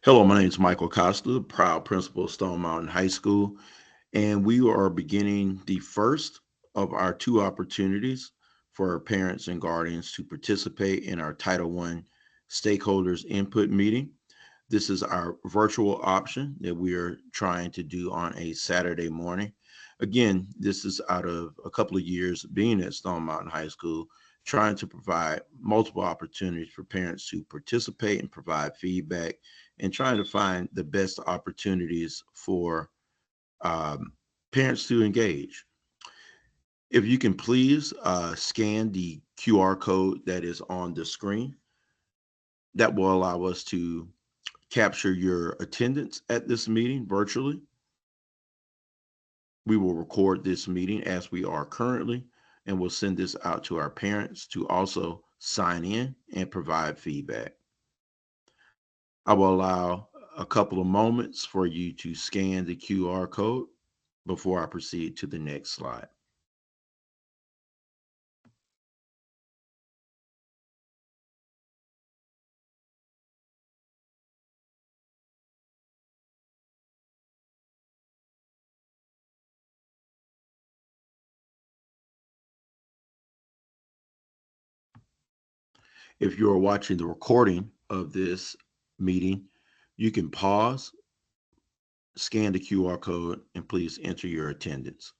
Hello, my name is Michael Costa, proud principal of Stone Mountain High School, and we are beginning the first of our two opportunities for our parents and guardians to participate in our Title One stakeholders input meeting. This is our virtual option that we are trying to do on a Saturday morning. Again, this is out of a couple of years being at Stone Mountain High School, trying to provide multiple opportunities for parents to participate and provide feedback, and trying to find the best opportunities for um, parents to engage. If you can please scan the QR code that is on the screen, that will allow us to capture your attendance at this meeting virtually. We will record this meeting as we are currently, and we'll send this out to our parents to also sign in and provide feedback. I will allow a couple of moments for you to scan the QR code before I proceed to the next slide. If you are watching the recording of this meeting, you can pause, scan the QR code, and please enter your attendance.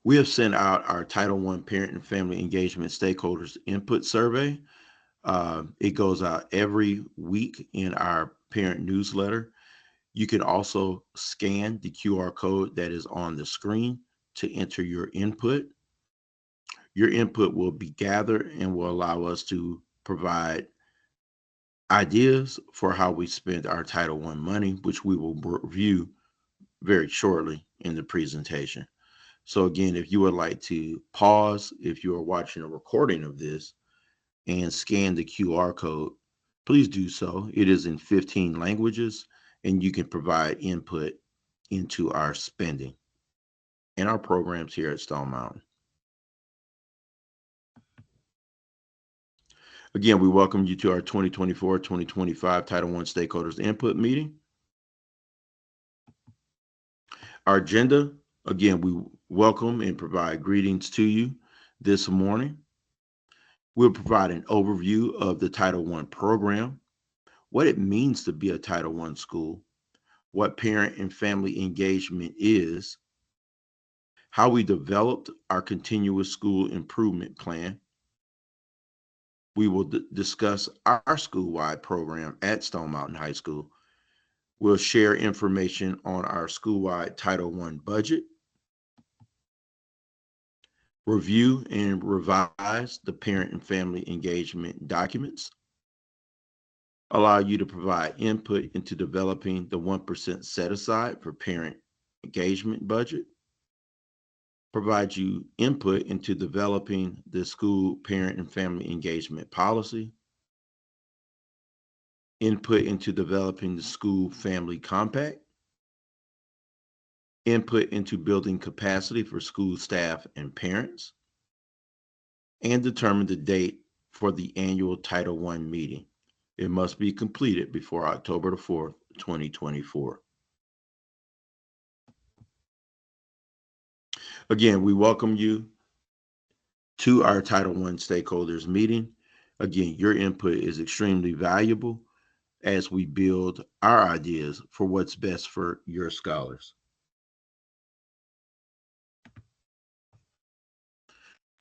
We have sent out our Title One Parent and Family Engagement Stakeholders Input Survey. It goes out every week in our parent newsletter. You can also scan the QR code that is on the screen to enter your input. Your input will be gathered and will allow us to provide ideas for how we spend our Title One money, which we will review very shortly in the presentation. So again, if you would like to pause, if you are watching a recording of this and scan the QR code, please do so. It is in 15 languages, and you can provide input into our spending and our programs here at Stone Mountain. Again, we welcome you to our 2024-2025 Title I Stakeholders Input Meeting. Our agenda, again, we welcome and provide greetings to you this morning. We'll provide an overview of the Title I program, what it means to be a Title I school, what parent and family engagement is, how we developed our continuous school improvement plan. We will discuss our school-wide program at Stone Mountain High School. We'll share information on our school-wide Title I budget, review and revise the parent and family engagement documents, allow you to provide input into developing the 1% set aside for parent engagement budget, provide you input into developing the school parent and family engagement policy, input into developing the school family compact, input into building capacity for school staff and parents, and determine the date for the annual Title I meeting. It must be completed before October the 4th, 2024. Again, we welcome you to our Title I stakeholders meeting. Again, your input is extremely valuable as we build our ideas for what's best for your scholars.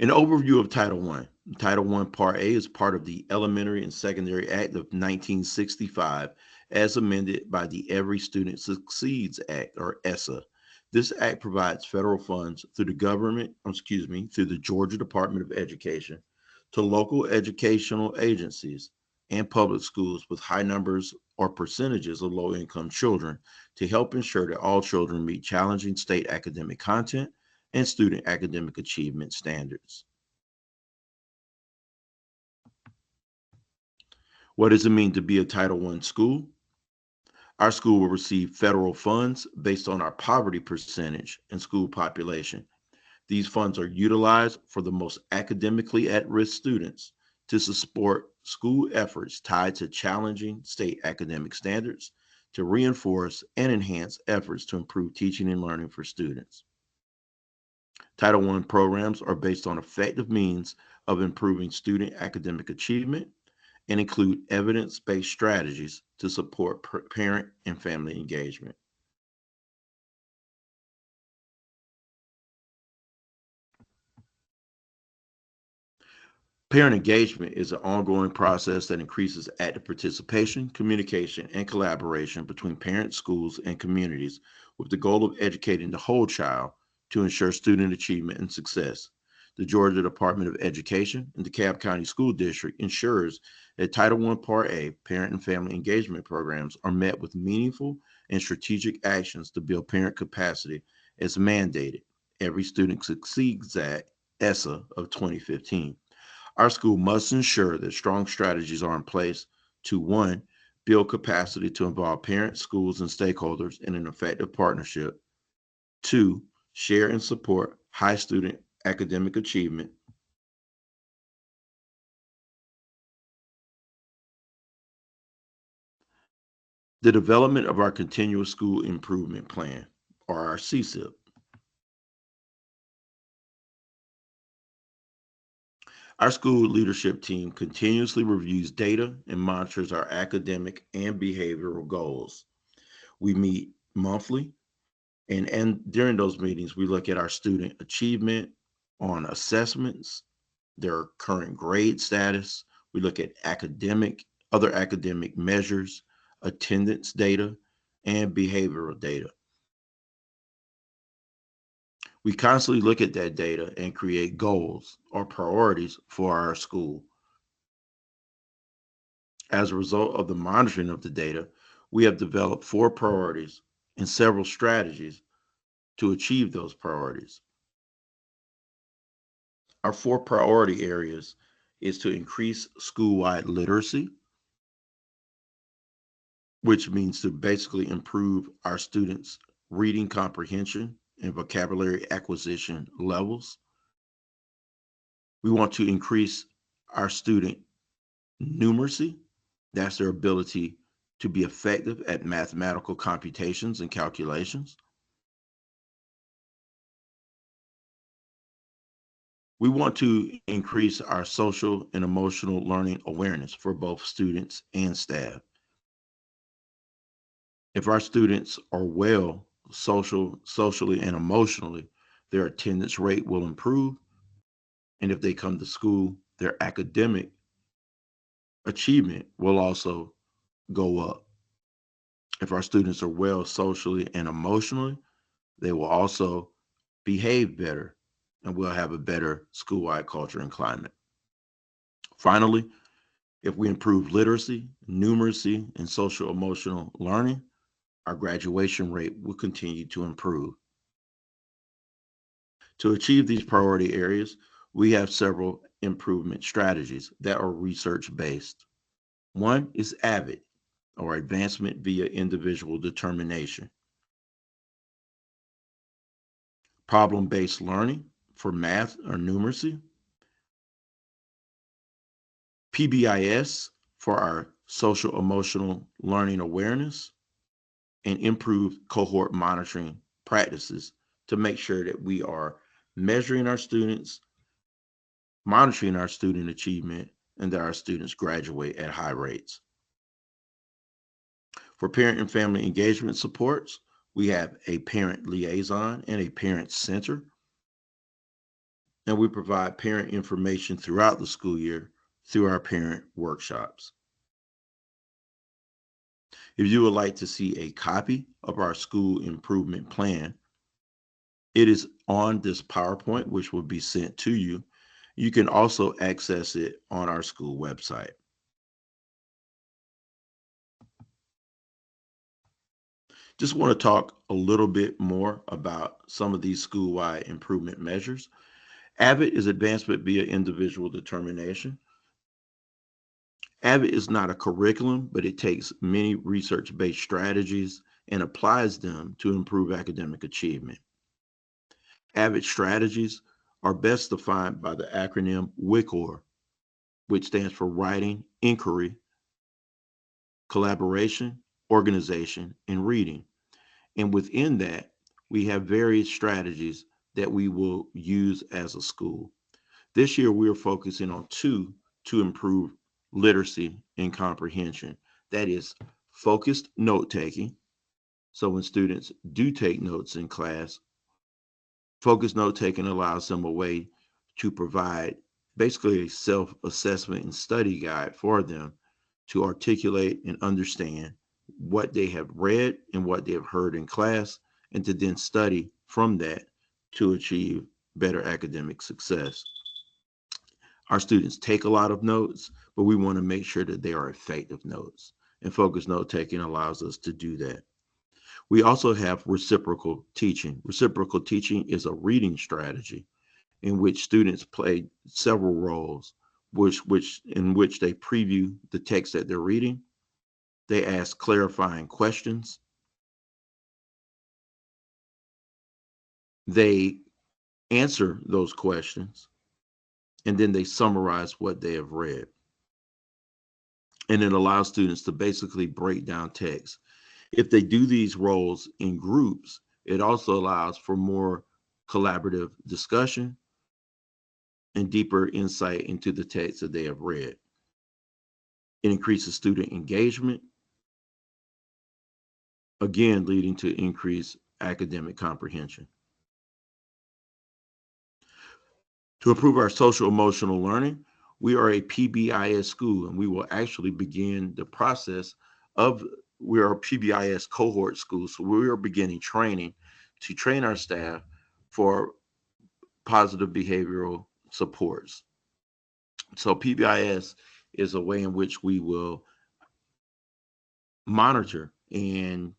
An overview of Title I. Title I Part A is part of the Elementary and Secondary Act of 1965 as amended by the Every Student Succeeds Act, or ESSA. This act provides federal funds through through the Georgia Department of Education to local educational agencies and public schools with high numbers or percentages of low income children to help ensure that all children meet challenging state academic content and student academic achievement standards. What does it mean to be a Title I school? Our school will receive federal funds based on our poverty percentage and school population. These funds are utilized for the most academically at risk students to support school efforts tied to challenging state academic standards to reinforce and enhance efforts to improve teaching and learning for students. Title I programs are based on effective means of improving student academic achievement and include evidence based strategies to support parent and family engagement. Parent engagement is an ongoing process that increases active participation, communication, and collaboration between parents, schools, and communities with the goal of educating the whole child to ensure student achievement and success. The Georgia Department of Education and the DeKalb County School District ensures that Title I Part A parent and family engagement programs are met with meaningful and strategic actions to build parent capacity as mandated. Every student succeeds at ESSA of 2015. Our school must ensure that strong strategies are in place to one, build capacity to involve parents, schools, and stakeholders in an effective partnership. Two, share and support high student academic achievement. The development of our continuous school improvement plan, or our CSIP. Our school leadership team continuously reviews data and monitors our academic and behavioral goals. We meet monthly. And during those meetings, we look at our student achievement on assessments, their current grade status. We look at other academic measures, attendance data, and behavioral data. We constantly look at that data and create goals or priorities for our school. As a result of the monitoring of the data, we have developed 4 priorities and several strategies to achieve those priorities. Our 4 priority areas is to increase school-wide literacy, which means to basically improve our students' reading comprehension and vocabulary acquisition levels. We want to increase our student numeracy. That's their ability to be effective at mathematical computations and calculations. We want to increase our social and emotional learning awareness for both students and staff. If our students are well socially and emotionally, their attendance rate will improve. And if they come to school, their academic achievement will also go up. If our students are well socially and emotionally, they will also behave better and we'll have a better school-wide culture and climate. Finally, if we improve literacy, numeracy, and social emotional learning, our graduation rate will continue to improve. To achieve these priority areas, we have several improvement strategies that are research based. One is AVID, or Advancement via Individual Determination, problem based learning for math or numeracy, PBIS for our social emotional learning awareness, and improved cohort monitoring practices to make sure that we are measuring our students, monitoring our student achievement, and that our students graduate at high rates. For parent and family engagement supports, we have a parent liaison and a parent center, and we provide parent information throughout the school year through our parent workshops. If you would like to see a copy of our school improvement plan, it is on this PowerPoint, which will be sent to you. You can also access it on our school website. Just want to talk a little bit more about some of these school-wide improvement measures. AVID is advancement via individual determination. AVID is not a curriculum, but it takes many research-based strategies and applies them to improve academic achievement. AVID strategies are best defined by the acronym WICOR, which stands for Writing, Inquiry, Collaboration, Organization, and Reading. And within that, we have various strategies that we will use as a school. This year, we are focusing on two to improve literacy and comprehension. That is focused note taking. So when students do take notes in class, focused note taking allows them a way to provide basically a self assessment and study guide for them to articulate and understand what they have read and what they have heard in class, and to then study from that to achieve better academic success. Our students take a lot of notes, but we want to make sure that they are effective notes. And focused note taking allows us to do that. We also have reciprocal teaching. Reciprocal teaching is a reading strategy in which students play several roles, which in which they preview the text that they're reading, they ask clarifying questions, they answer those questions, and then they summarize what they have read. And it allows students to basically break down text. If they do these roles in groups, it also allows for more collaborative discussion and deeper insight into the text that they have read. It increases student engagement, again, leading to increased academic comprehension. To improve our social emotional learning, we are a PBIS school, and we will actually begin the process of, we are a PBIS cohort school. So we are beginning training to train our staff for positive behavioral supports. So PBIS is a way in which we will monitor and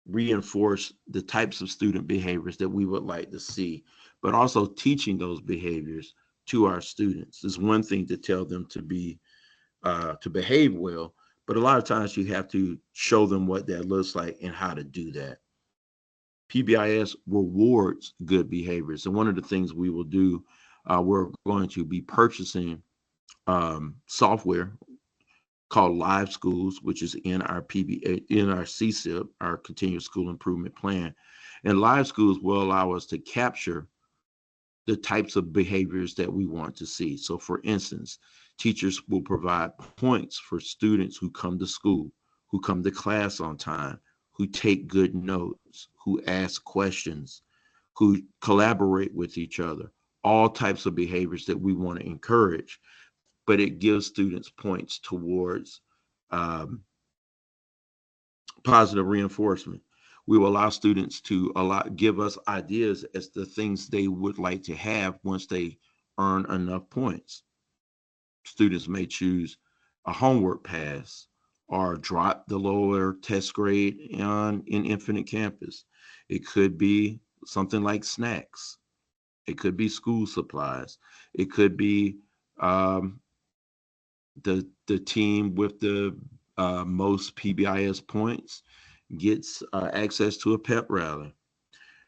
reinforce the types of student behaviors that we would like to see, but also teaching those behaviors to our students. It's one thing to tell them to behave well, but a lot of times you have to show them what that looks like and how to do that. PBIS rewards good behaviors, and one of the things we will do, we're going to be purchasing software called Live Schools, which is in our in our CSIP, our Continuous School Improvement Plan. And Live Schools will allow us to capture the types of behaviors that we want to see. So, for instance, teachers will provide points for students who come to school, who come to class on time, who take good notes, who ask questions, who collaborate with each other, all types of behaviors that we want to encourage. But it gives students points towards um, positive reinforcement. We will allow students to give us ideas as the things they would like to have once they earn enough points. Students may choose a homework pass or drop the lower test grade in Infinite Campus. It could be something like snacks. It could be school supplies. It could be um, the team with the most PBIS points gets access to a pep rally.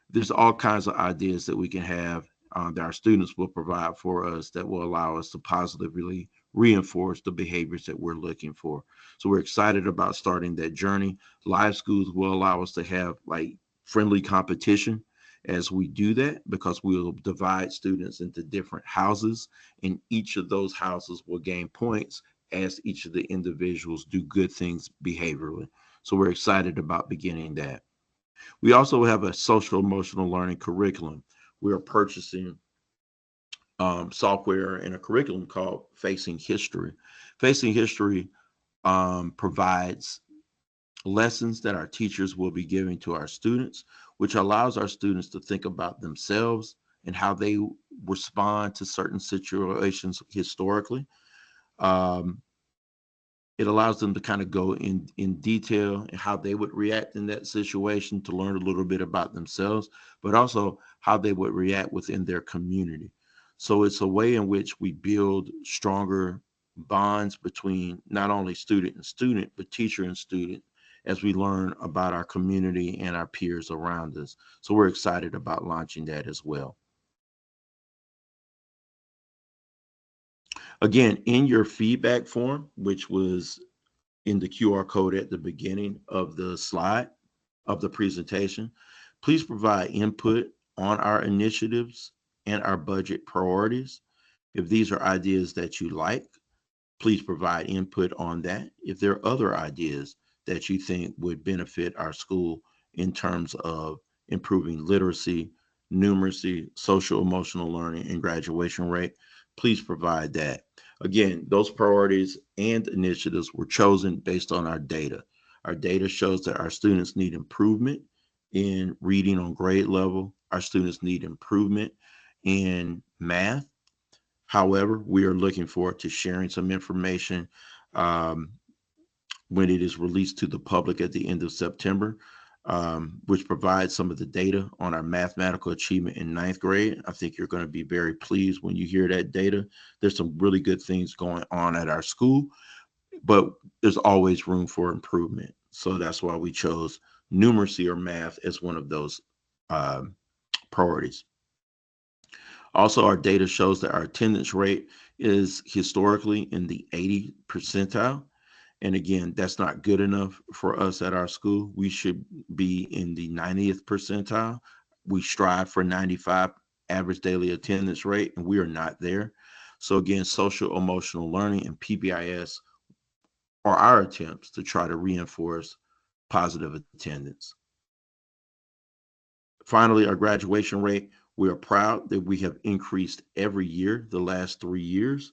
There's all kinds of ideas that we can have that our students will provide for us that will allow us to positively reinforce the behaviors that we're looking for. So we're excited about starting that journey. Live schools will allow us to have like friendly competition as we do that, because we'll divide students into different houses, and each of those houses will gain points as each of the individuals do good things behaviorally. So we're excited about beginning that. We also have a social emotional learning curriculum. We are purchasing software and a curriculum called Facing History. Facing History provides lessons that our teachers will be giving to our students, which allows our students to think about themselves and how they respond to certain situations historically. Um, it allows them to kind of go in detail and how they would react in that situation, to learn a little bit about themselves, but also how they would react within their community. So it's a way in which we build stronger bonds between not only student but teacher and student, as we learn about our community and our peers around us. So we're excited about launching that as well. Again, in your feedback form, which was in the QR code at the beginning of the slide of the presentation, please provide input on our initiatives and our budget priorities. If these are ideas that you like, please provide input on that. If there are other ideas that you think would benefit our school in terms of improving literacy, numeracy, social emotional learning, and graduation rate, please provide that. Again, those priorities and initiatives were chosen based on our data. Our data shows that our students need improvement in reading on grade level. Our students need improvement in math. However, we are looking forward to sharing some information um, when it is released to the public at the end of September, which provides some of the data on our mathematical achievement in ninth grade. I think you're going to be very pleased when you hear that data. There's some really good things going on at our school, but there's always room for improvement. So that's why we chose numeracy or math as one of those um, priorities. Also, our data shows that our attendance rate is historically in the 80 percentile. And again, that's not good enough for us at our school. We should be in the 90th percentile. We strive for 95 average daily attendance rate, and we are not there. So again, social emotional learning and PBIS are our attempts to try to reinforce positive attendance. Finally, our graduation rate, we are proud that we have increased every year the last 3 years,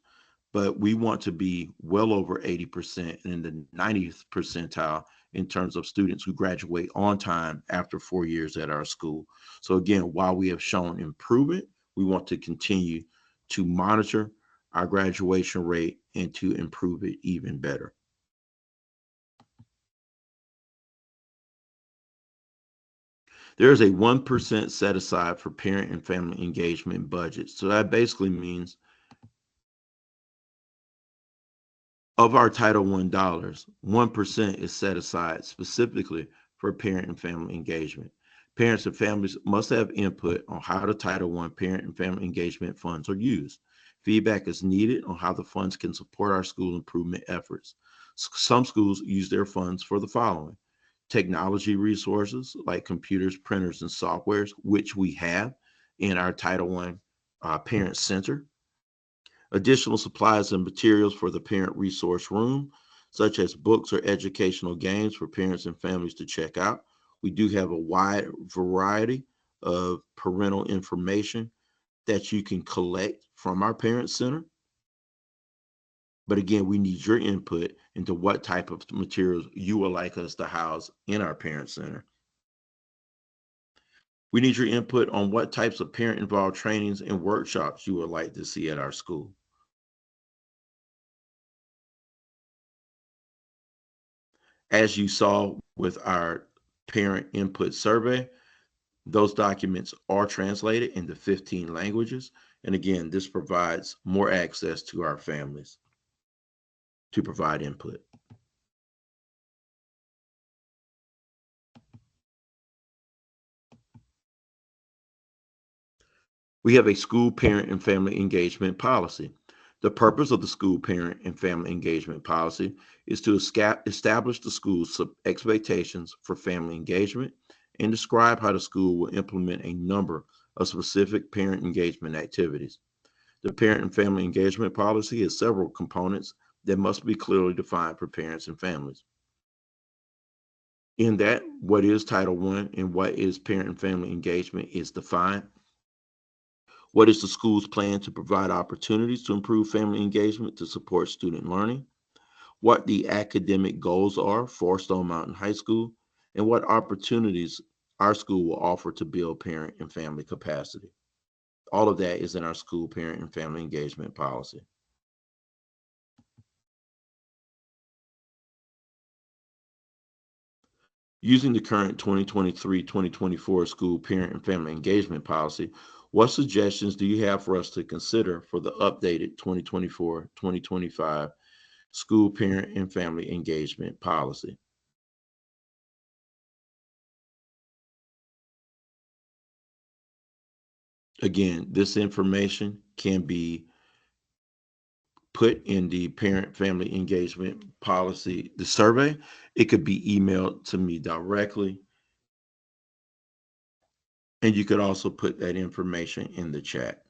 but we want to be well over 80% and in the 90th percentile in terms of students who graduate on time after 4 years at our school. So again, while we have shown improvement, we want to continue to monitor our graduation rate and to improve it even better. There is a 1% set aside for parent and family engagement budgets. So that basically means of our Title I dollars, 1% is set aside specifically for parent and family engagement. Parents and families must have input on how the Title I parent and family engagement funds are used. Feedback is needed on how the funds can support our school improvement efforts. Some schools use their funds for the following: technology resources like computers, printers, and softwares, which we have in our Title I Parent Center. Additional supplies and materials for the parent resource room, such as books or educational games for parents and families to check out. We do have a wide variety of parental information that you can collect from our parent center. But again, we need your input into what type of materials you would like us to house in our parent center. We need your input on what types of parent involved trainings and workshops you would like to see at our school. As you saw with our parent input survey, those documents are translated into 15 languages. And again, this provides more access to our families to provide input. We have a school parent and family engagement policy. The purpose of the school parent and family engagement policy is to establish the school's expectations for family engagement and describe how the school will implement a number of specific parent engagement activities. The parent and family engagement policy has several components that must be clearly defined for parents and families. In that, what is Title I and what is parent and family engagement is defined. What is the school's plan to provide opportunities to improve family engagement to support student learning? What the academic goals are for Stone Mountain High School, and what opportunities our school will offer to build parent and family capacity. All of that is in our school parent and family engagement policy. Using the current 2023-2024 school parent and family engagement policy, what suggestions do you have for us to consider for the updated 2024-2025 school parent and family engagement policy? Again, this information can be put in the parent family engagement policy, the survey. It could be emailed to me directly, and you could also put that information in the chat.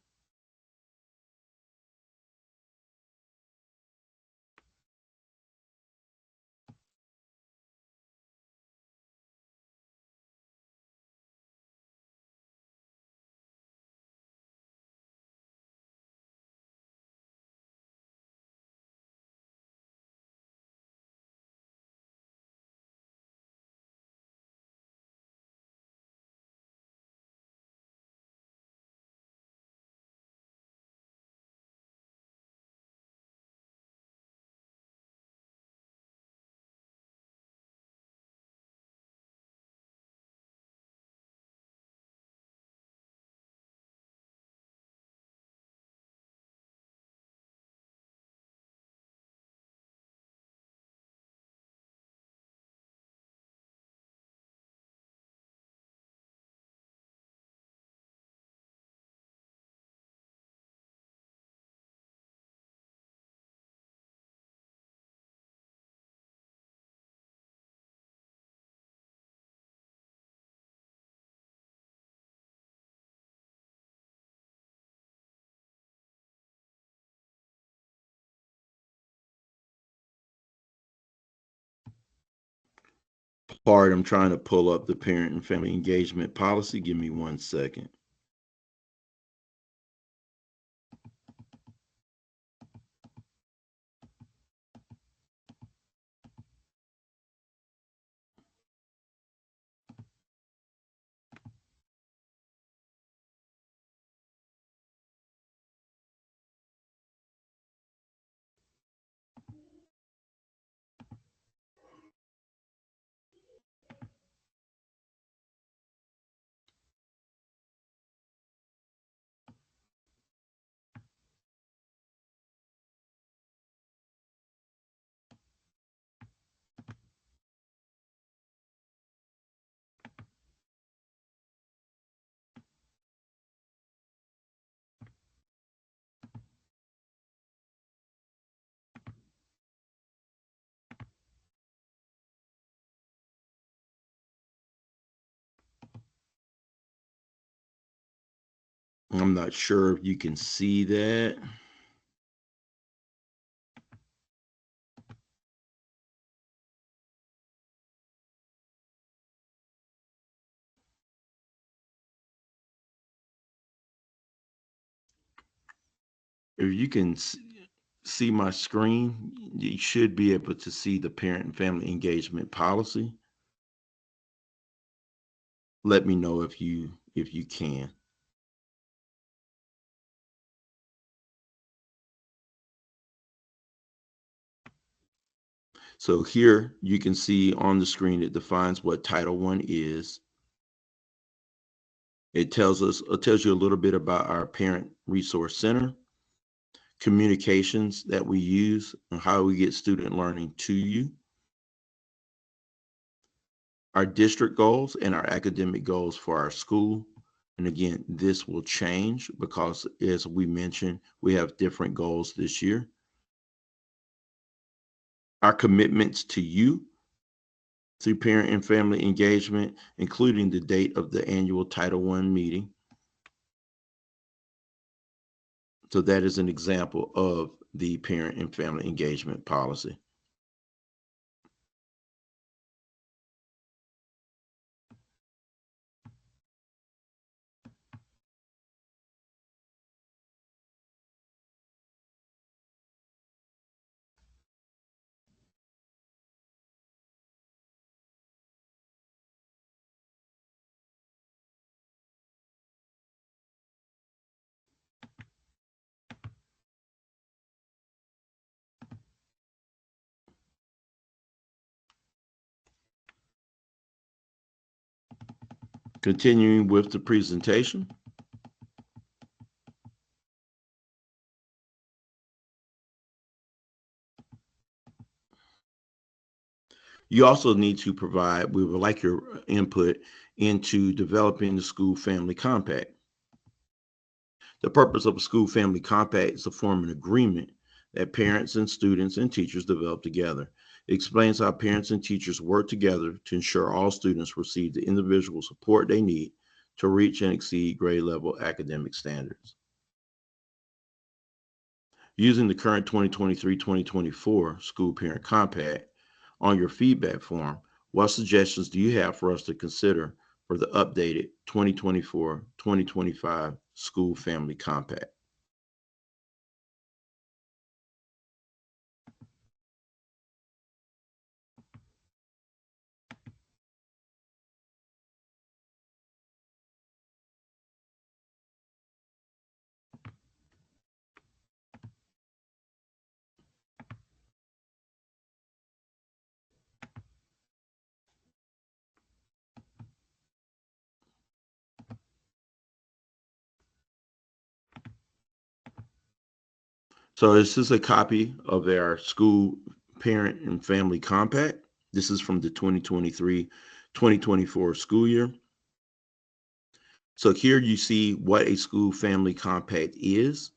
Part I'm trying to pull up the parent and family engagement policy. Give me 1 second. I'm not sure if you can see that. If you can see my screen, you should be able to see the parent and family engagement policy. Let me know if you can. So here you can see on the screen it defines what Title One is. It tells you a little bit about our Parent Resource Center, communications that we use, and how we get student learning to you, our district goals and our academic goals for our school. And again, this will change because, as we mentioned, we have different goals this year. Our commitments to you through parent and family engagement, including the date of the annual Title One meeting. So that is an example of the parent and family engagement policy. Continuing with the presentation, you also need to provide, we would like your input into developing the school family compact. The purpose of a school family compact is to form an agreement that parents and students and teachers develop together. It explains how parents and teachers work together to ensure all students receive the individual support they need to reach and exceed grade level academic standards. Using the current 2023-2024 School Parent Compact on your feedback form, what suggestions do you have for us to consider for the updated 2024-2025 School Family Compact? So this is a copy of our School Parent and Family Compact. This is from the 2023-2024 school year. So here you see what a school family compact is.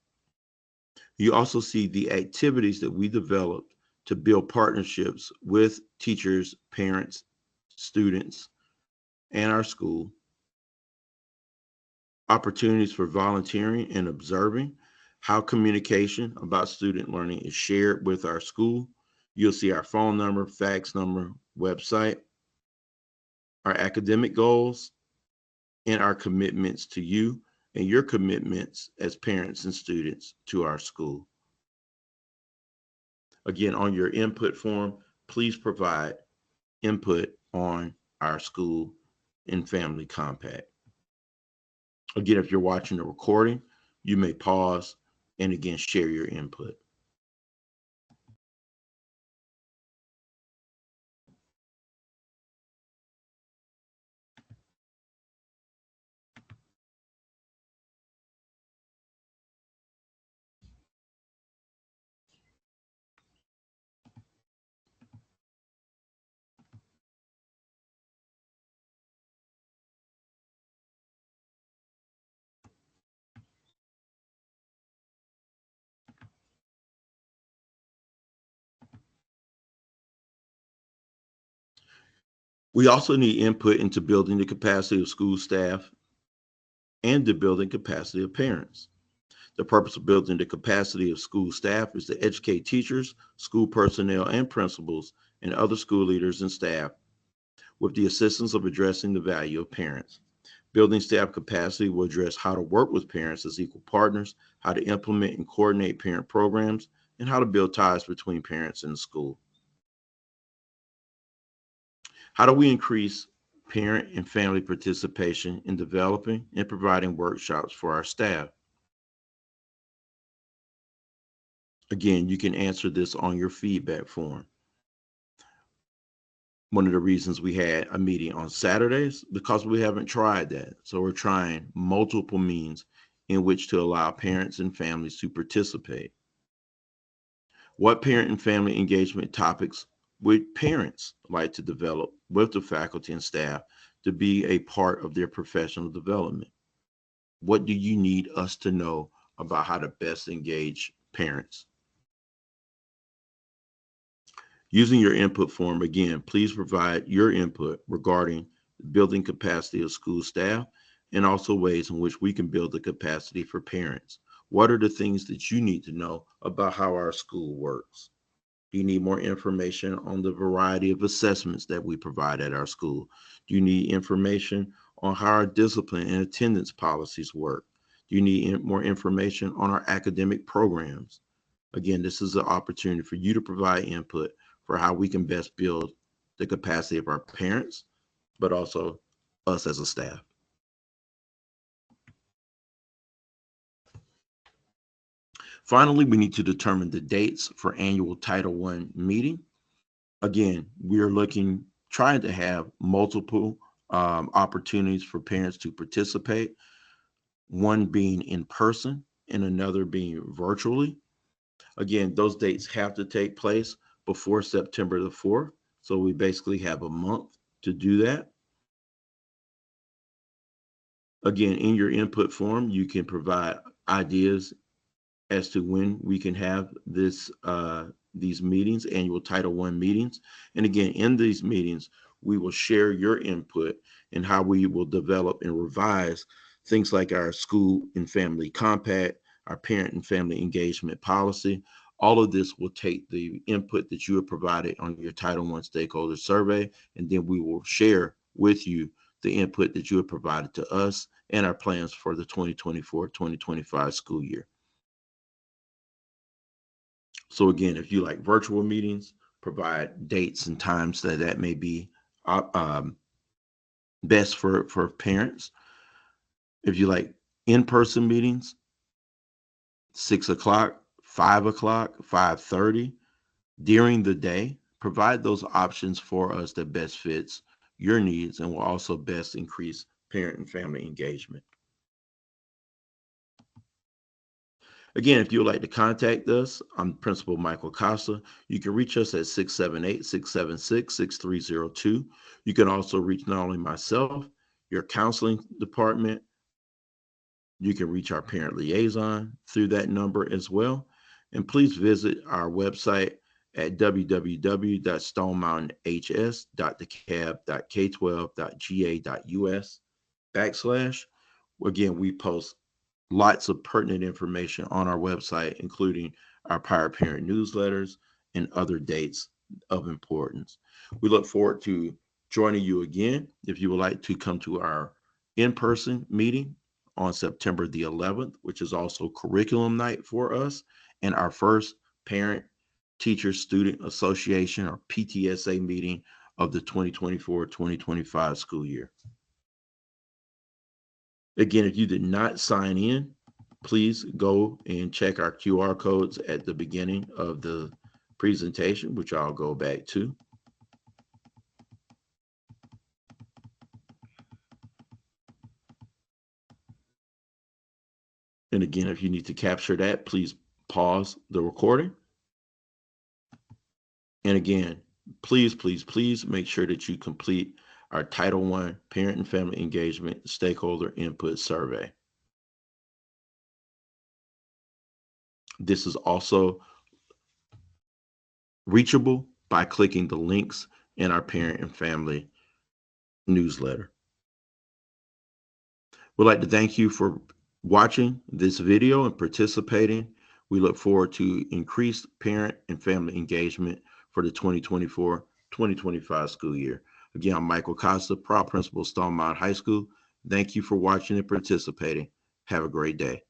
You also see the activities that we developed to build partnerships with teachers, parents, students, and our school, opportunities for volunteering and observing, how communication about student learning is shared with our school. You'll see our phone number, fax number, website, our academic goals, and our commitments to you and your commitments as parents and students to our school. Again, on your input form, please provide input on our school and family compact. Again, if you're watching the recording, you may pause and again share your input. We also need input into building the capacity of school staff and the building capacity of parents. The purpose of building the capacity of school staff is to educate teachers, school personnel, and principals, and other school leaders and staff with the assistance of addressing the value of parents. Building staff capacity will address how to work with parents as equal partners, how to implement and coordinate parent programs, and how to build ties between parents and the school. How do we increase parent and family participation in developing and providing workshops for our staff? Again, you can answer this on your feedback form. One of the reasons we had a meeting on Saturdays because we haven't tried that. So we're trying multiple means in which to allow parents and families to participate. What parent and family engagement topics would parents like to develop with the faculty and staff to be a part of their professional development? What do you need us to know about how to best engage parents? Using your input form, again, please provide your input regarding building capacity of school staff and also ways in which we can build the capacity for parents. What are the things that you need to know about how our school works? Do you need more information on the variety of assessments that we provide at our school? Do you need information on how our discipline and attendance policies work? Do you need more information on our academic programs? Again, this is an opportunity for you to provide input for how we can best build the capacity of our parents, but also us as a staff. Finally, we need to determine the dates for annual Title I meeting. Again, we are trying to have multiple opportunities for parents to participate, one being in person and another being virtually. Again, those dates have to take place before September the 4th. So we basically have a month to do that. Again, in your input form, you can provide ideas as to when we can have these meetings, annual Title I meetings. And again, in these meetings, we will share your input and how we will develop and revise things like our school and family compact, our parent and family engagement policy. All of this will take the input that you have provided on your Title I stakeholder survey, and then we will share with you the input that you have provided to us and our plans for the 2024-2025 school year. So again, if you like virtual meetings, provide dates and times that may be best for parents. If you like in-person meetings, 6 o'clock, 5 o'clock, 5:30 during the day, provide those options for us that best fits your needs and will also best increase parent and family engagement. Again, if you would like to contact us, I'm Principal Michael Costa. You can reach us at 678-676-6302. You can also reach not only myself, your counseling department, you can reach our parent liaison through that number as well. And please visit our website at www.stonemountainhs.decab.k12.ga.us / again, we post lots of pertinent information on our website, including our Power Parent newsletters and other dates of importance. We look forward to joining you again. If you would like to come to our in person meeting on September the 11th, which is also curriculum night for us, and our first Parent Teacher Student Association or PTSA meeting of the 2024-2025 school year. Again, if you did not sign in, please go and check our QR codes at the beginning of the presentation, which I'll go back to. And again, if you need to capture that, please pause the recording. And again, please make sure that you complete our Title I Parent and Family Engagement Stakeholder Input Survey. This is also reachable by clicking the links in our parent and family newsletter. We'd like to thank you for watching this video and participating. We look forward to increased parent and family engagement for the 2024-2025 school year. Again, I'm Michael Costa, proud principal of Stone Mountain High School. Thank you for watching and participating. Have a great day.